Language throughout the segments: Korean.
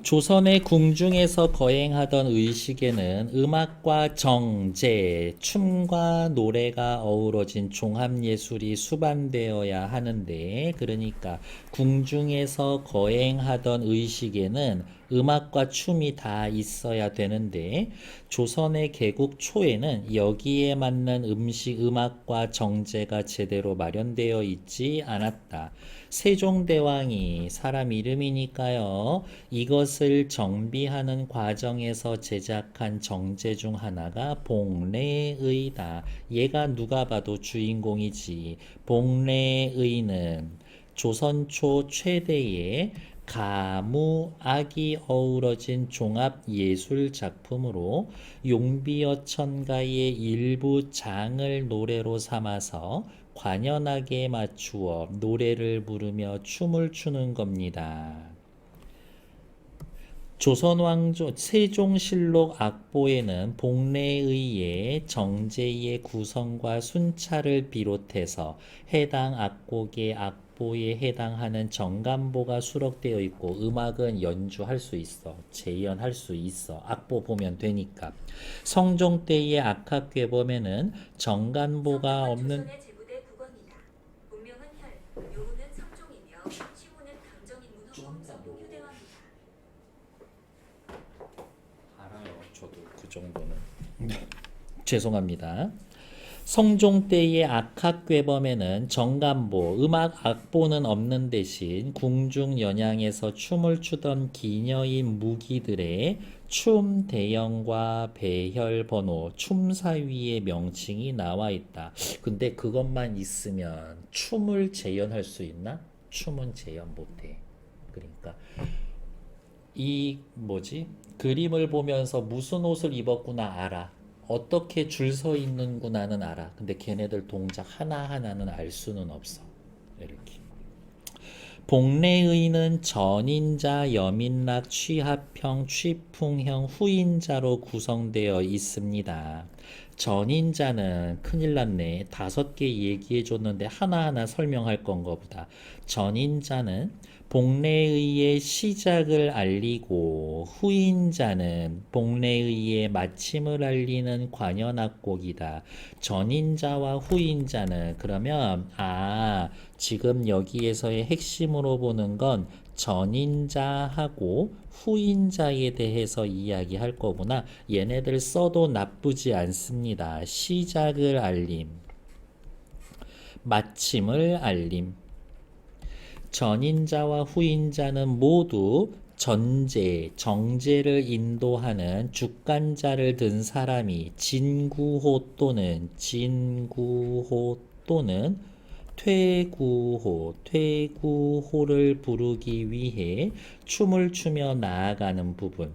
조선의 궁중에서 거행하던 의식에는 음악과 정제, 춤과 노래가 어우러진 종합예술이 수반되어야 하는데, 그러니까 궁중에서 거행하던 의식에는 음악과 춤이 다 있어야 되는데, 조선의 개국 초에는 여기에 맞는 음악과 정제가 제대로 마련되어 있지 않았다. 세종대왕이 사람 이름이니까요. 이것을 정비하는 과정에서 제작한 정제 중 하나가 봉래의다. 얘가 누가 봐도 주인공이지. 봉래의는 조선 초 최대의 가무, 악이 어우러진 종합 예술 작품으로 용비어천가의 일부 장을 노래로 삼아서 관현악에 맞추어 노래를 부르며 춤을 추는 겁니다. 조선왕조 세종실록 악보에는 봉래의의 정제의 구성과 순차를 비롯해서 해당 악곡의 악보에 해당하는 정간보가 수록되어 있고, 음악은 연주할 수 있어, 재연할 수 있어, 악보 보면 되니까. 성종 때의 악학괴범에는 정간보가 성종은 없는 조선의 제부대 국왕이다. 본명은 혈, 요후는 성종이며 시호는 강정인 문헌공 성공 휴대왕이다. 알아요. 저도 그 정도는. 죄송합니다. 성종 때의 악학괴범에는 정간보, 음악 악보는 없는 대신 궁중 연양에서 춤을 추던 기녀인 무기들의 춤 대형과 배혈 번호, 춤사위의 명칭이 나와 있다. 근데 그것만 있으면 춤을 재현할 수 있나? 춤은 재현 못해. 그러니까 이 뭐지? 그림을 보면서 무슨 옷을 입었구나 알아. 어떻게 줄 서 있는구나는 알아. 근데 걔네들 동작 하나하나는 알 수는 없어. 이렇게. 복례의는 전인자, 여민락, 취합형, 취풍형, 후인자로 구성되어 있습니다. 전인자는 큰일 났네. 5개 얘기해 줬는데 하나하나 설명할 건가 보다. 전인자는 복례의의 시작을 알리고, 후인자는 복례의의 마침을 알리는 관현악곡이다. 전인자와 후인자는 그러면 지금 여기에서의 핵심으로 보는 건 전인자하고 후인자에 대해서 이야기할 거구나. 얘네들 써도 나쁘지 않습니다. 시작을 알림, 마침을 알림. 전인자와 후인자는 모두 전제, 정제를 인도하는 주관자를 든 사람이 진구호 또는 퇴구호를 부르기 위해 춤을 추며 나아가는 부분,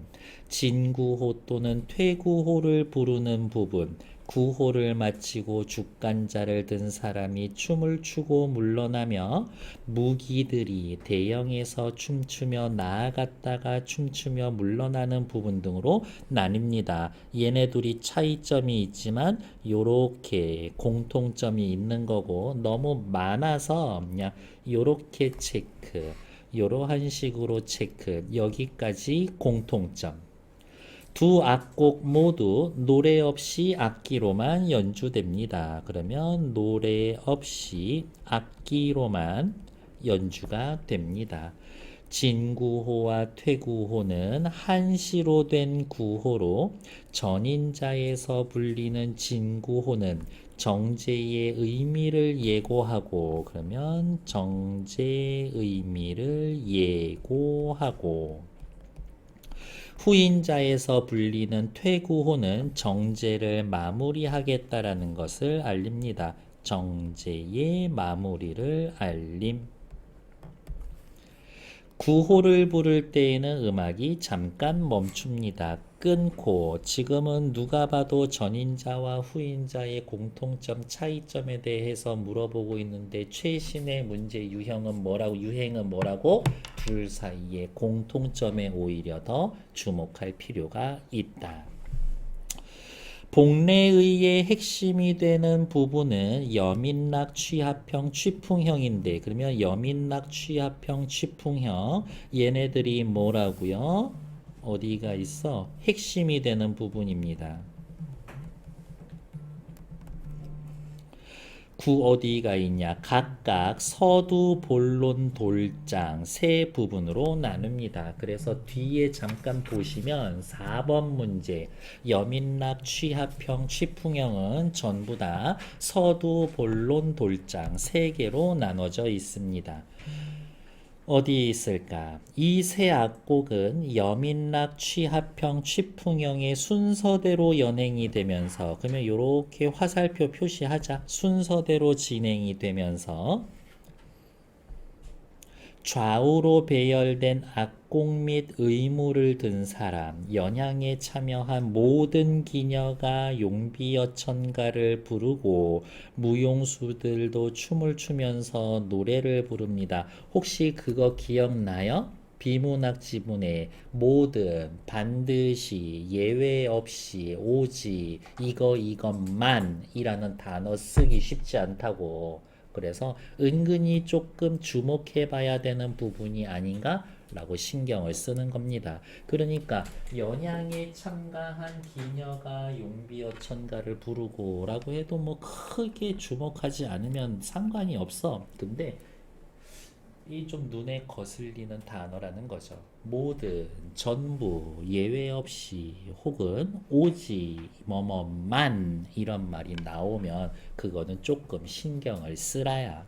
진구호 또는 퇴구호를 부르는 부분, 구호를 마치고 주관자를 든 사람이 춤을 추고 물러나며 무기들이 대형에서 춤추며 나아갔다가 춤추며 물러나는 부분 등으로 나뉩니다. 얘네 둘이 차이점이 있지만 요렇게 공통점이 있는 거고, 너무 많아서 그냥 요렇게 체크, 요러한 식으로 체크, 여기까지 공통점. 두 악곡 모두 노래 없이 악기로만 연주됩니다. 그러면 노래 없이 악기로만 연주가 됩니다. 진구호와 퇴구호는 한시로 된 구호로, 전인자에서 불리는 진구호는 정제의 의미를 예고하고, 그러면 정제의 의미를 예고하고, 후인자에서 불리는 퇴구호는 정제를 마무리하겠다라는 것을 알립니다. 정제의 마무리를 알림. 구호를 부를 때에는 음악이 잠깐 멈춥니다. 끊고. 지금은 누가 봐도 전인자와 후인자의 공통점, 차이점에 대해서 물어보고 있는데, 최신의 문제 유형은 뭐라고, 유행은 뭐라고? 둘 사이의 공통점에 오히려 더 주목할 필요가 있다. 복례의의 핵심이 되는 부분은 여민락 취합형 취풍형인데 그러면 여민락 취합형 취풍형 얘네들이 뭐라고요? 어디가 있어? 핵심이 되는 부분입니다. 구 어디가 있냐? 각각 서두, 본론, 돌장 세 부분으로 나눕니다. 그래서 뒤에 잠깐 보시면 4번 문제 여민락 취합형 취풍형은 전부 다 서두, 본론, 돌장 세 개로 나눠져 있습니다. 어디에 있을까? 이 세 악곡은 여민락 취합형 취풍형의 순서대로 연행이 되면서 그러면 이렇게 화살표 표시하자. 순서대로 진행이 되면서 좌우로 배열된 악곡 및 의무를 든 사람, 연향에 참여한 모든 기녀가 용비어천가를 부르고 무용수들도 춤을 추면서 노래를 부릅니다. 혹시 그거 기억나요? 비문학 지문에 모든, 반드시, 예외 없이, 오직, 이것만 이라는 단어 쓰기 쉽지 않다고. 그래서 은근히 조금 주목해 봐야 되는 부분이 아닌가? 라고 신경을 쓰는 겁니다. 그러니까 연향에 참가한 기녀가 용비어천가를 부르고 라고 해도 뭐 크게 주목하지 않으면 상관이 없어. 근데 이 좀 눈에 거슬리는 단어라는 거죠. 모든, 전부, 예외 없이 혹은 오직, 뭐뭐만 이런 말이 나오면 그거는 조금 신경을 쓰라야.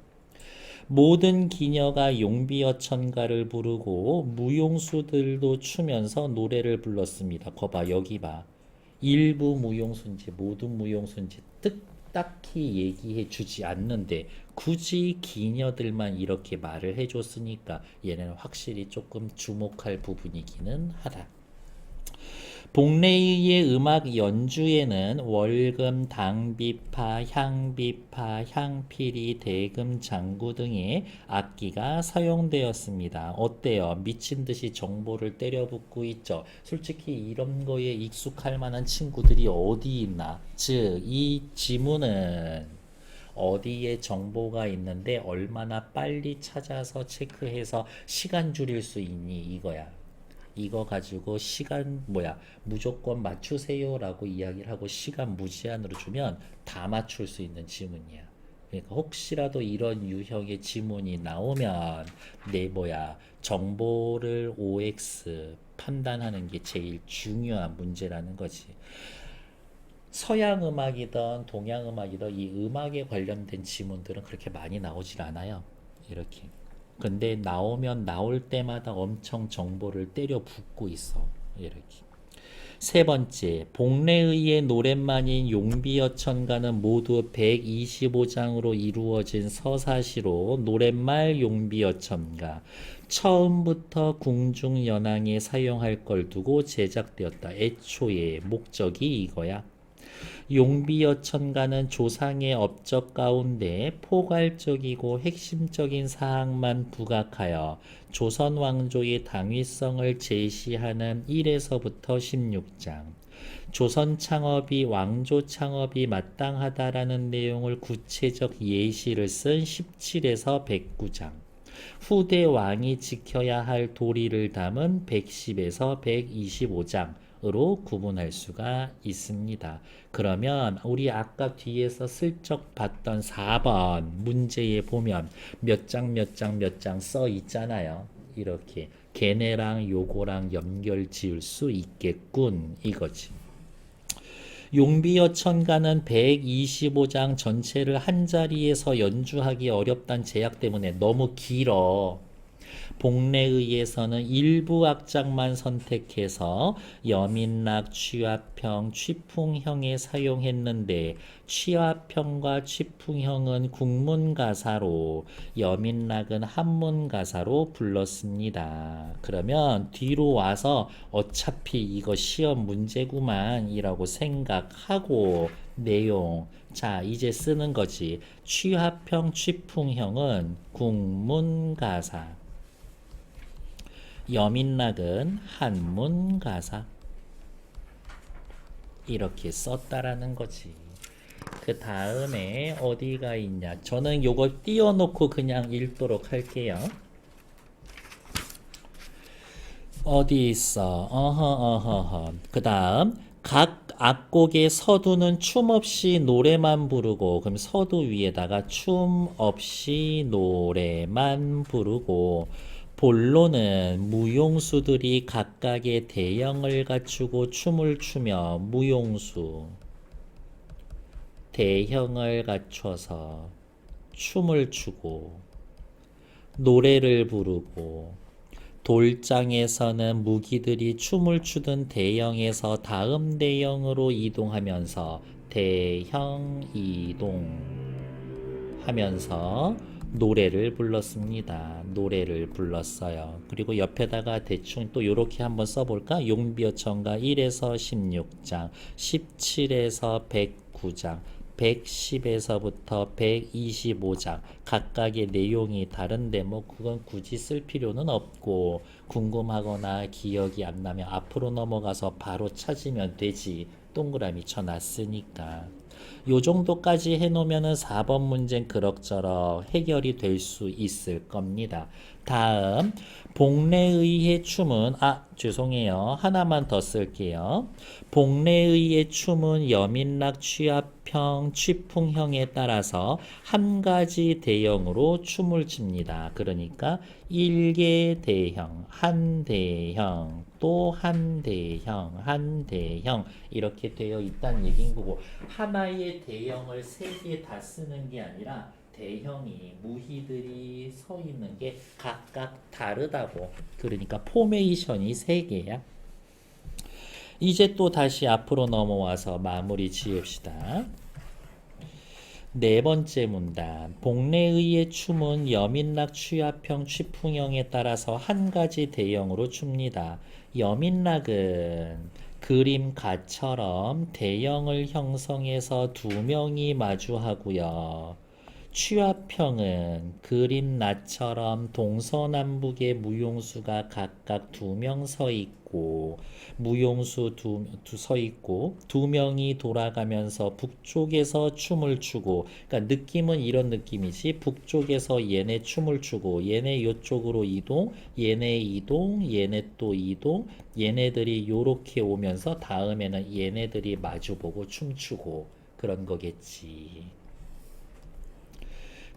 모든 기녀가 용비어천가를 부르고 무용수들도 추면서 노래를 불렀습니다. 거봐 여기 봐. 일부 무용수인지 모든 무용수인지 딱히 얘기해 주지 않는데 굳이 기녀들만 이렇게 말을 해줬으니까 얘는 확실히 조금 주목할 부분이기는 하다. 복례의의 음악 연주에는 월금, 당비파, 향비파, 향피리, 대금, 장구 등의 악기가 사용되었습니다. 어때요? 미친 듯이 정보를 때려붓고 있죠. 솔직히 이런 거에 익숙할 만한 친구들이 어디 있나? 즉, 이 지문은 어디에 정보가 있는데 얼마나 빨리 찾아서 체크해서 시간 줄일 수 있니? 이거야. 이거 가지고 시간 무조건 맞추세요라고 이야기를 하고 시간 무제한으로 주면 다 맞출 수 있는 지문이야. 그러니까 혹시라도 이런 유형의 지문이 나오면 내 정보를 OX 판단하는 게 제일 중요한 문제라는 거지. 서양 음악이든 동양 음악이든 이 음악에 관련된 지문들은 그렇게 많이 나오질 않아요. 이렇게. 근데 나오면 나올 때마다 엄청 정보를 때려 붓고 있어. 이렇게. 세 번째, 복례의의 노랫말인 용비어천가는 모두 125장으로 이루어진 서사시로 노랫말 용비어천가. 처음부터 궁중연항에 사용할 걸 두고 제작되었다. 애초에 목적이 이거야. 용비어천가는 조상의 업적 가운데 포괄적이고 핵심적인 사항만 부각하여 조선 왕조의 당위성을 제시하는 1에서부터 16장, 조선 창업이 왕조 창업이 마땅하다라는 내용을 구체적 예시를 쓴 17에서 109장, 후대 왕이 지켜야 할 도리를 담은 110에서 125장, 으로 구분할 수가 있습니다. 그러면 우리 아까 뒤에서 슬쩍 봤던 4번 문제에 보면 몇 장 써 있잖아요. 이렇게 걔네랑 요거랑 연결 지을 수 있겠군 이거지. 용비어천가는 125장 전체를 한 자리에서 연주하기 어렵다는 제약 때문에 너무 길어. 복례의에서는 일부 악장만 선택해서 여민락, 취합형, 취풍형에 사용했는데 취합형과 취풍형은 국문가사로 여민락은 한문가사로 불렀습니다. 그러면 뒤로 와서 어차피 이거 시험 문제구만 이라고 생각하고 내용 자 이제 쓰는 거지. 취합형, 취풍형은 국문가사 여민락은 한문가사. 이렇게 썼다라는 거지. 그 다음에 어디가 있냐? 저는 요거 띄워놓고 그냥 읽도록 할게요. 어디 있어? 어허. 그 다음, 각 악곡의 서두는 춤 없이 노래만 부르고, 그럼 서두 위에다가 춤 없이 노래만 부르고, 본로는 무용수들이 각각의 대형을 갖추고 춤을 추며 무용수, 대형을 갖춰서 춤을 추고, 노래를 부르고, 돌장에서는 무기들이 춤을 추던 대형에서 다음 대형으로 이동하면서 대형 이동하면서 노래를 불렀습니다. 노래를 불렀어요. 그리고 옆에다가 대충 또 이렇게 한번 써볼까? 용비어천가 1에서 16장, 17에서 109장, 110에서부터 125장 각각의 내용이 다른데 뭐 그건 굳이 쓸 필요는 없고 궁금하거나 기억이 안 나면 앞으로 넘어가서 바로 찾으면 되지. 동그라미 쳐놨으니까. 요 정도까지 해놓으면은 4번 문제는 그럭저럭 해결이 될 수 있을 겁니다. 다음, 복례의의 춤은, 죄송해요. 하나만 더 쓸게요. 복례의의 춤은 여민락 취합형, 취풍형에 따라서 한 가지 대형으로 춤을 춥니다. 그러니까 1개 대형, 한 대형, 또 한 대형, 한 대형 이렇게 되어 있다는 얘기인 거고 하나의 대형을 3개 다 쓰는 게 아니라 대형이 무희들이 서 있는 게 각각 다르다고. 그러니까 포메이션이 3개야. 이제 또 다시 앞으로 넘어와서 마무리 지읍시다. 4번째 문단. 복례의의 춤은 여민락 취합형 취풍형에 따라서 한 가지 대형으로 춥니다. 여민락은 그림가처럼 대형을 형성해서 2명이 마주하고요. 취합형은 그림나처럼 동서남북의 무용수가 각각 2명 서 있고 무용수 서 있고 2명이 돌아가면서 북쪽에서 춤을 추고, 그러니까 느낌은 이런 느낌이지. 북쪽에서 얘네 춤을 추고 얘네 요쪽으로 이동, 얘네 이동, 얘네 또 이동, 얘네들이 요렇게 오면서 다음에는 얘네들이 마주보고 춤추고 그런 거겠지.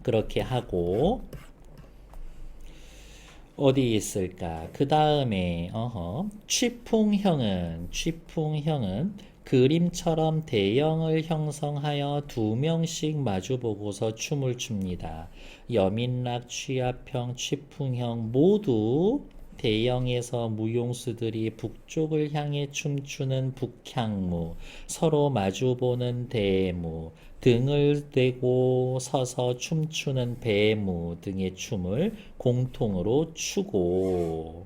그렇게 하고 어디 있을까? 그 다음에 취풍형은 그림처럼 대형을 형성하여 2명씩 마주보고서 춤을 춥니다. 여민락, 취합형, 취풍형 모두 대형에서 무용수들이 북쪽을 향해 춤추는 북향무, 서로 마주보는 대무, 등을 대고 서서 춤추는 배무 등의 춤을 공통으로 추고,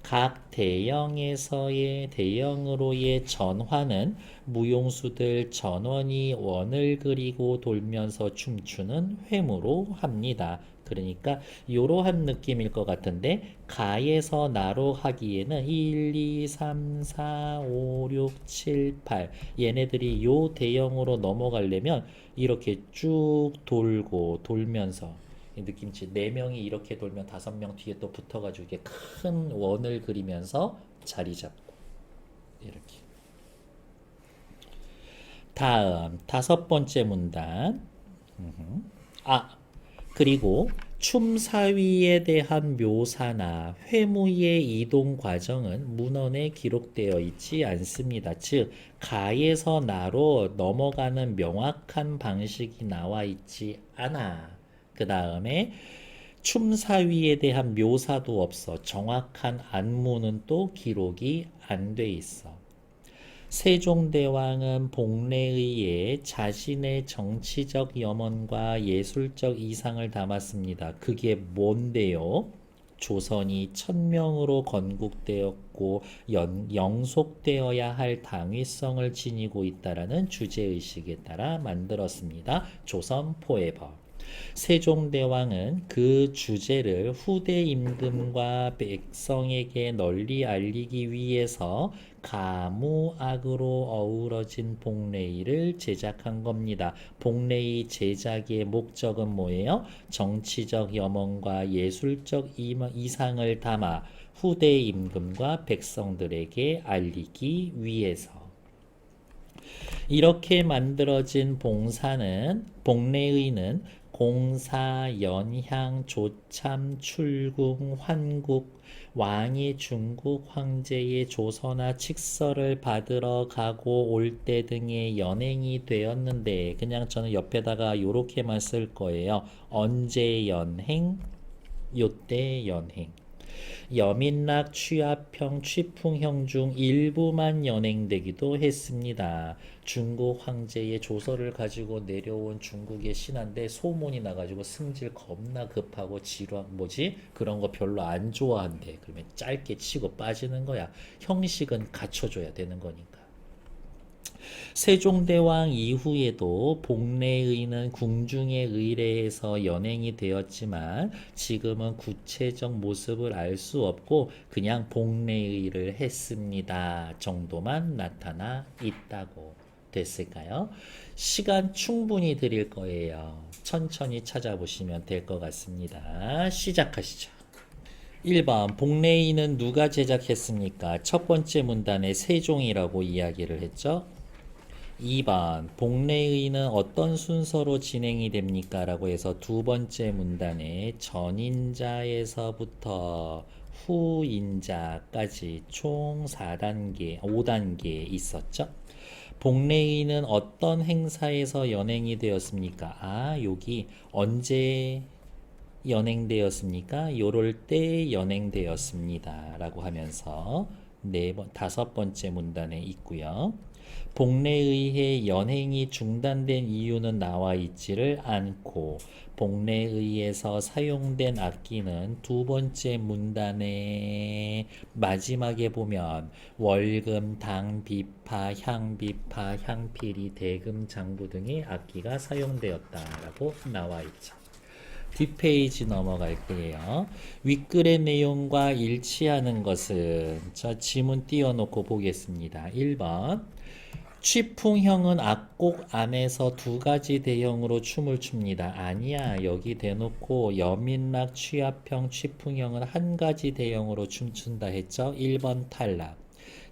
각 대형에서의 대형으로의 전환은 무용수들 전원이 원을 그리고 돌면서 춤추는 회무로 합니다. 그러니까 이러한 느낌일 것 같은데 가에서 나로 하기에는 1, 2, 3, 4, 5, 6, 7, 8 얘네들이 요 대형으로 넘어가려면 이렇게 쭉 돌고 돌면서 느낌치 4명이 이렇게 돌면 5명 뒤에 또 붙어가지고 이게 큰 원을 그리면서 자리 잡고 이렇게. 다음 5번째 문단. 그리고 춤사위에 대한 묘사나 회무의 이동 과정은 문헌에 기록되어 있지 않습니다. 즉 가에서 나로 넘어가는 명확한 방식이 나와 있지 않아. 그 다음에 춤사위에 대한 묘사도 없어. 정확한 안무는 또 기록이 안 돼 있어. 세종대왕은 복례의에 자신의 정치적 염원과 예술적 이상을 담았습니다. 그게 뭔데요? 조선이 천명으로 건국되었고 영속되어야 할 당위성을 지니고 있다라는 주제의식에 따라 만들었습니다. 조선 포에버. 세종대왕은 그 주제를 후대 임금과 백성에게 널리 알리기 위해서 가무악으로 어우러진 복례의를 제작한 겁니다. 복례의 제작의 목적은 뭐예요? 정치적 염원과 예술적 이상을 담아 후대 임금과 백성들에게 알리기 위해서. 이렇게 만들어진 복례의는 공사, 연향, 조참, 출궁, 환국, 왕이 중국 황제의 조서나 칙서를 받으러 가고 올 때 등의 연행이 되었는데, 그냥 저는 옆에다가 요렇게만 쓸 거예요. 언제 연행, 요때 연행. 여민락, 취하평, 취풍형 중 일부만 연행되기도 했습니다. 중국 황제의 조서를 가지고 내려온 중국의 신하인데 소문이 나가지고 승질 겁나 급하고 그런 거 별로 안 좋아한대. 그러면 짧게 치고 빠지는 거야. 형식은 갖춰줘야 되는 거니까. 세종대왕 이후에도 복례의는 궁중에 의례해서 연행이 되었지만 지금은 구체적 모습을 알 수 없고 그냥 복례의를 했습니다 정도만 나타나 있다고 됐을까요? 시간 충분히 드릴 거예요. 천천히 찾아보시면 될 것 같습니다. 시작하시죠. 1번 복례의는 누가 제작했습니까? 첫 번째 문단에 세종이라고 이야기를 했죠. 2번 복례의는 어떤 순서로 진행이 됩니까? 라고 해서 두 번째 문단에 전인자에서부터 후인자까지 총 4단계, 5단계 있었죠. 복례의는 어떤 행사에서 연행이 되었습니까? 여기 언제 연행되었습니까? 요럴 때 연행되었습니다. 라고 하면서 다섯 번째 문단에 있고요. 복례의의 연행이 중단된 이유는 나와 있지를 않고 복례의에서 사용된 악기는 두 번째 문단의 마지막에 보면 월금, 당, 비파, 향비파, 향필이, 대금, 장부 등의 악기가 사용되었다라고 나와 있죠. 뒷페이지 넘어갈게요. 윗글의 내용과 일치하는 것은 지문 띄워놓고 보겠습니다. 1번 취풍형은 악곡 안에서 두 가지 대형으로 춤을 춥니다. 아니야. 여기 대놓고 여민락, 취합형, 취풍형은 한 가지 대형으로 춤춘다 했죠. 1번 탈락.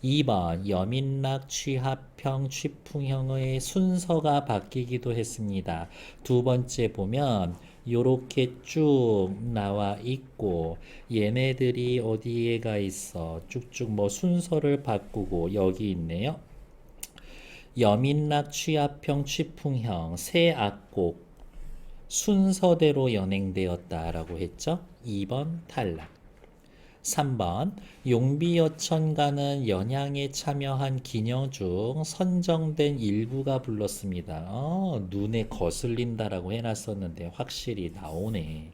2번 여민락, 취합형, 취풍형의 순서가 바뀌기도 했습니다. 두 번째 보면 요렇게 쭉 나와 있고 얘네들이 어디에 가 있어? 쭉쭉 순서를 바꾸고 여기 있네요. 여민락, 취합형, 취풍형 세 악곡 순서대로 연행되었다라고 했죠. 2번 탈락. 3번 용비어천가는 연향에 참여한 기녀 중 선정된 일부가 불렀습니다. 눈에 거슬린다라고 해놨었는데 확실히 나오네.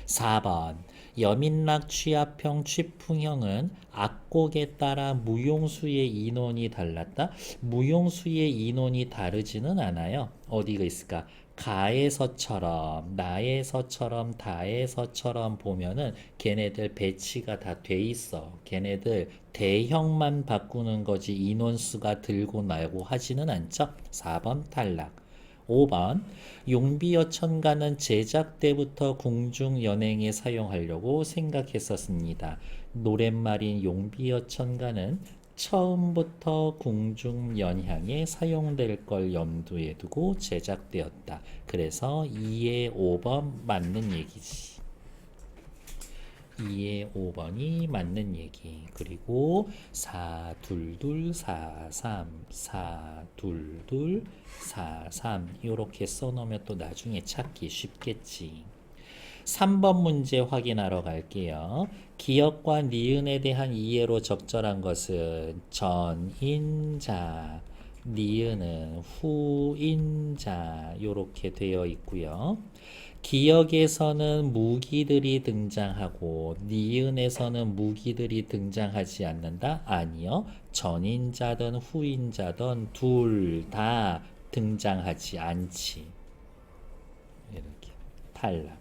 4번 여민락, 취합형, 취풍형은 악곡에 따라 무용수의 인원이 달랐다. 무용수의 인원이 다르지는 않아요. 어디가 있을까? 가에서처럼, 나에서처럼, 다에서처럼 보면은 걔네들 배치가 다 돼 있어. 걔네들 대형만 바꾸는 거지 인원수가 들고 나고 하지는 않죠. 4번 탈락. 5번 용비어천가는 제작 때부터 궁중 연행에 사용하려고 생각했었습니다. 노랫말인 용비어천가는 처음부터 궁중 연향에 사용될 걸 염두에 두고 제작되었다. 그래서 2의 5번 맞는 얘기지. 2의 5번이 맞는 얘기. 그리고 4, 2, 2, 4, 3, 4, 2, 2, 4, 3 이렇게 써놓으면 또 나중에 찾기 쉽겠지. 3번 문제 확인하러 갈게요. 기역과 니은에 대한 이해로 적절한 것은 전인자, 니은은 후인자 이렇게 되어 있고요. 기역에서는 무기들이 등장하고 니은에서는 무기들이 등장하지 않는다? 아니요. 전인자든 후인자든 둘 다 등장하지 않지. 이렇게. 탈락.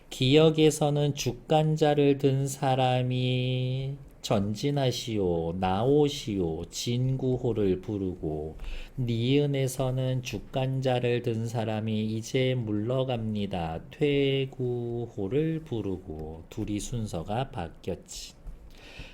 기역에서는 주간자를 든 사람이 전진하시오, 나오시오, 진구호를 부르고, 니은에서는 주간자를 든 사람이 이제 물러갑니다, 퇴구호를 부르고, 둘이 순서가 바뀌었지.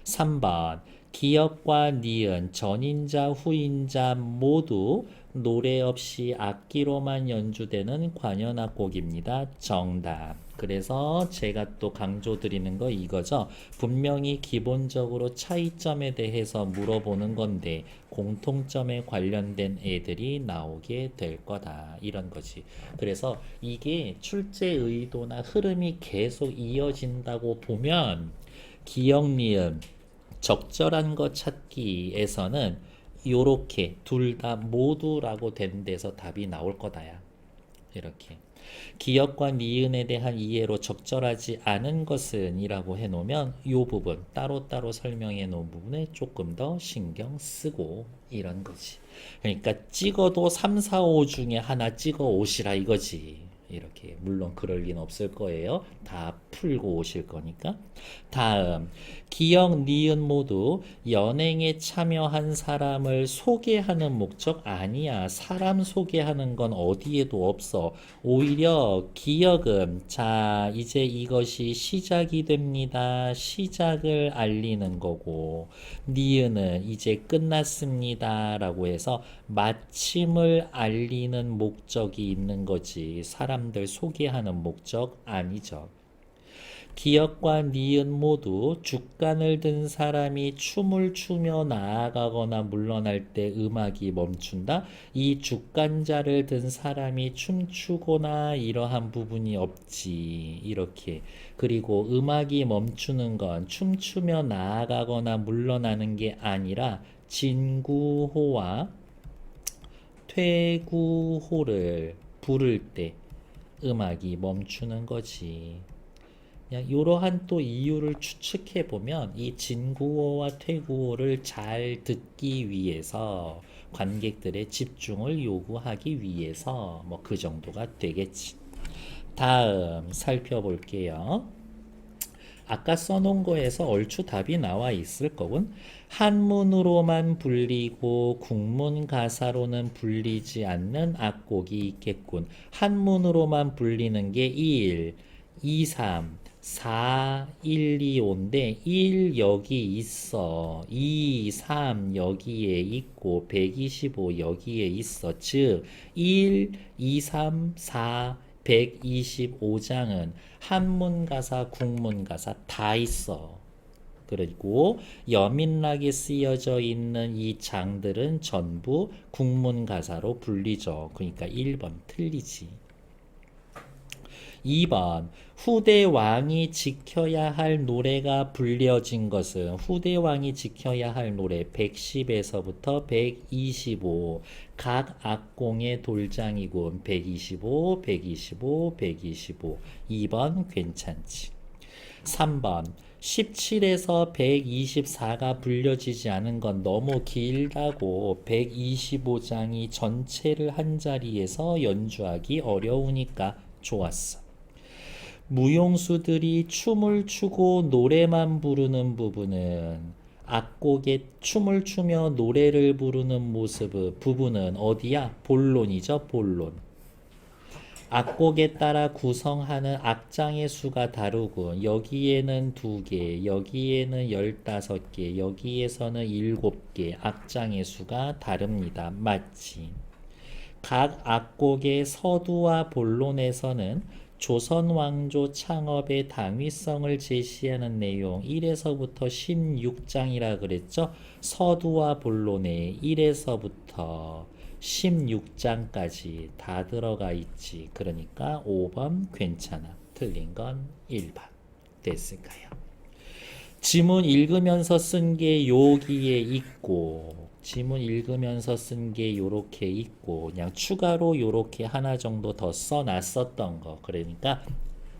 3번 기역과 니은, 전인자, 후인자 모두 노래 없이 악기로만 연주되는 관현악곡입니다. 정답. 그래서 제가 또 강조드리는 거 이거죠. 분명히 기본적으로 차이점에 대해서 물어보는 건데 공통점에 관련된 애들이 나오게 될 거다. 이런 거지. 그래서 이게 출제 의도나 흐름이 계속 이어진다고 보면 기역, 니은 적절한 것 찾기에서는 요렇게 둘 다 모두라고 된 데서 답이 나올 거다야. 이렇게. 기역과 니은에 대한 이해로 적절하지 않은 것은 이라고 해놓으면 요 부분 따로따로 설명해 놓은 부분에 조금 더 신경 쓰고 이런 거지. 그러니까 찍어도 3, 4, 5 중에 하나 찍어 오시라 이거지. 이렇게 물론 그럴 리는 없을 거예요. 다 풀고 오실 거니까. 다음 기역, 니은 모두 연행에 참여한 사람을 소개하는 목적 아니야. 사람 소개하는 건 어디에도 없어. 오히려 기역은 자 이제 이것이 시작이 됩니다. 시작을 알리는 거고 니은은 이제 끝났습니다 라고 해서 마침을 알리는 목적이 있는 거지 사람들 소개하는 목적 아니죠. 기역과 니은 모두 주간을 든 사람이 춤을 추며 나아가거나 물러날 때 음악이 멈춘다. 이 주간자를 든 사람이 춤추거나 이러한 부분이 없지. 이렇게. 그리고 음악이 멈추는 건 춤추며 나아가거나 물러나는 게 아니라 진구호와 퇴구호를 부를 때 음악이 멈추는 거지. 그냥 이러한 또 이유를 추측해 보면 이 진구호와 퇴구호를 잘 듣기 위해서 관객들의 집중을 요구하기 위해서 뭐 그 정도가 되겠지. 다음 살펴볼게요. 아까 써놓은 거에서 얼추 답이 나와 있을 거군. 한문으로만 불리고 국문 가사로는 불리지 않는 악곡이 있겠군. 한문으로만 불리는 게 1, 2, 3, 4, 1, 2, 5인데 1 여기 있어. 2, 3 여기에 있고 125 여기에 있어. 즉 1, 2, 3, 4, 125장은 한문가사, 국문가사 다 있어. 그리고 여민락에 쓰여져 있는 이 장들은 전부 국문가사로 불리죠. 그러니까 1번 틀리지. 2번 후대 왕이 지켜야 할 노래가 불려진 것은 후대 왕이 지켜야 할 노래 110에서부터 125 각 악공의 돌장이군. 125, 125, 125 2번 괜찮지. 3번 17에서 124가 불려지지 않은 건 너무 길다고 125장이 전체를 한 자리에서 연주하기 어려우니까 좋았어. 무용수들이 춤을 추고 노래만 부르는 부분은 악곡에 춤을 추며 노래를 부르는 모습 부분은 어디야? 본론이죠. 본론. 악곡에 따라 구성하는 악장의 수가 다르고 여기에는 2개, 여기에는 15개, 여기에서는 7개 악장의 수가 다릅니다. 맞지? 각 악곡의 서두와 본론에서는 조선 왕조 창업의 당위성을 제시하는 내용 1에서부터 16장이라 그랬죠. 서두와 본론에 1에서부터 16장까지 다 들어가 있지. 그러니까 5번 괜찮아. 틀린 건 1번. 됐을까요? 지문 읽으면서 쓴 게 여기에 있고 지문 읽으면서 쓴 게 요렇게 있고 그냥 추가로 요렇게 하나 정도 더 써놨었던 거. 그러니까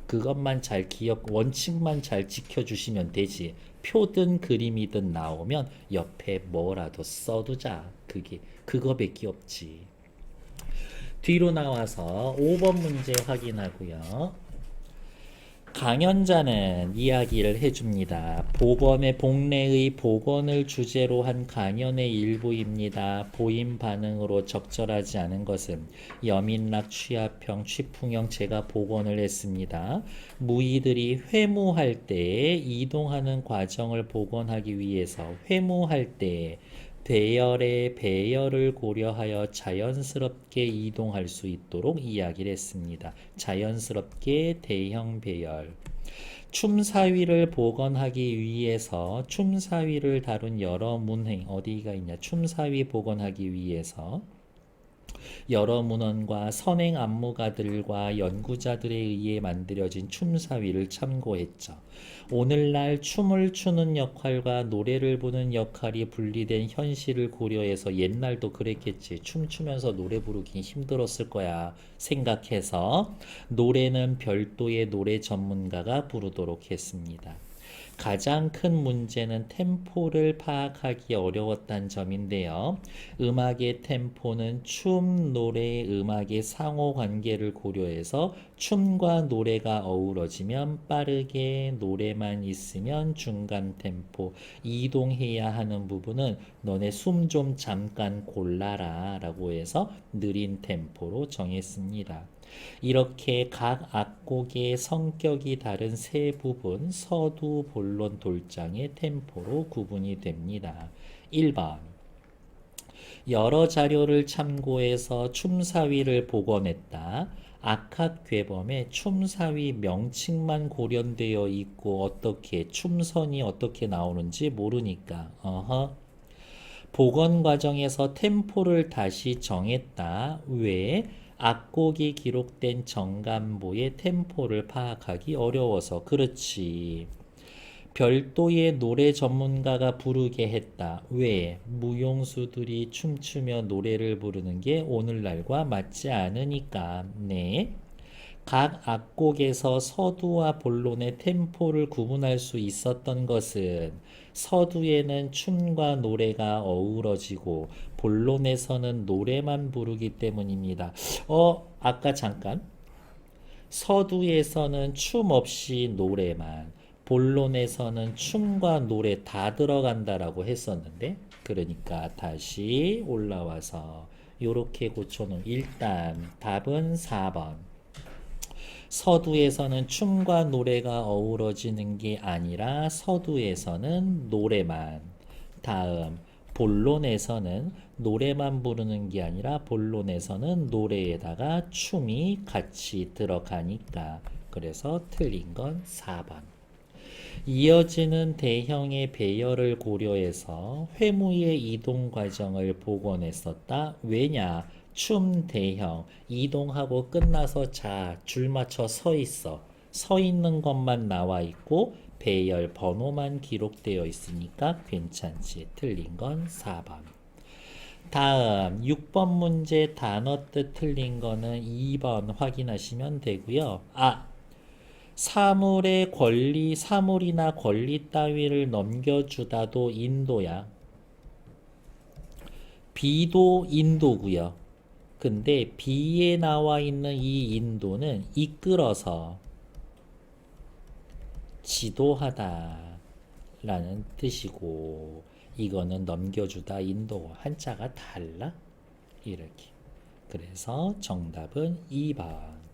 그것만 잘 기억, 원칙만 잘 지켜주시면 되지. 표든 그림이든 나오면 옆에 뭐라도 써두자. 그거밖에 없지. 뒤로 나와서 5번 문제 확인하고요. 강연자는 이야기를 해줍니다. 보범의 복례의 복원을 주제로 한 강연의 일부입니다. 보임 반응으로 적절하지 않은 것은 여민락, 취합형, 취풍형 제가 복원을 했습니다. 무의들이 회무할 때 이동하는 과정을 복원하기 위해서 회무할 때 배열의 배열을 고려하여 자연스럽게 이동할 수 있도록 이야기를 했습니다. 자연스럽게 대형 배열. 춤사위를 복원하기 위해서 춤사위를 다룬 여러 문행 어디가 있냐? 춤사위 복원하기 위해서 여러 문헌과 선행 안무가들과 연구자들에 의해 만들어진 춤사위를 참고했죠. 오늘날 춤을 추는 역할과 노래를 부르는 역할이 분리된 현실을 고려해서 옛날도 그랬겠지. 춤추면서 노래 부르기 힘들었을 거야 생각해서 노래는 별도의 노래 전문가가 부르도록 했습니다. 가장 큰 문제는 템포를 파악하기 어려웠다는 점인데요. 음악의 템포는 춤, 노래, 음악의 상호 관계를 고려해서 춤과 노래가 어우러지면 빠르게, 노래만 있으면 중간 템포, 이동해야 하는 부분은 너네 숨 좀 잠깐 골라라 라고 해서 느린 템포로 정했습니다. 이렇게 각 악곡의 성격이 다른 세 부분 서두, 본론, 돌장의 템포로 구분이 됩니다. 1번 여러 자료를 참고해서 춤사위를 복원했다. 악학괴범에 춤사위 명칭만 고려되어 있고 어떻게 춤선이 어떻게 나오는지 모르니까 복원 과정에서 템포를 다시 정했다. 왜? 악곡이 기록된 정간보의 템포를 파악하기 어려워서 그렇지. 별도의 노래 전문가가 부르게 했다. 왜? 무용수들이 춤추며 노래를 부르는 게 오늘날과 맞지 않으니까. 네. 각 악곡에서 서두와 본론의 템포를 구분할 수 있었던 것은 서두에는 춤과 노래가 어우러지고 본론에서는 노래만 부르기 때문입니다. 아까 잠깐 서두에서는 춤 없이 노래만, 본론에서는 춤과 노래 다 들어간다라고 했었는데, 그러니까 다시 올라와서 이렇게 고쳐놓은 일단 답은 4번. 서두에서는 춤과 노래가 어우러지는 게 아니라 서두에서는 노래만. 다음 본론에서는 노래만 부르는 게 아니라 본론에서는 노래에다가 춤이 같이 들어가니까. 그래서 틀린 건 4번. 이어지는 대형의 배열을 고려해서 회무의 이동 과정을 복원했었다. 왜냐? 춤 대형 이동하고 끝나서 자 줄 맞춰 서 있어. 서 있는 것만 나와 있고 배열 번호만 기록되어 있으니까 괜찮지. 틀린 건 4번. 다음 6번 문제 단어 뜻 틀린 거는 2번 확인하시면 되고요. 사물의 권리, 사물이나 권리 따위를 넘겨주다도 인도야. 비도 인도고요. 근데 B에 나와 있는 이 인도는 이끌어서 지도하다 라는 뜻이고 이거는 넘겨주다 인도 한자가 달라 이렇게. 그래서 정답은 2번.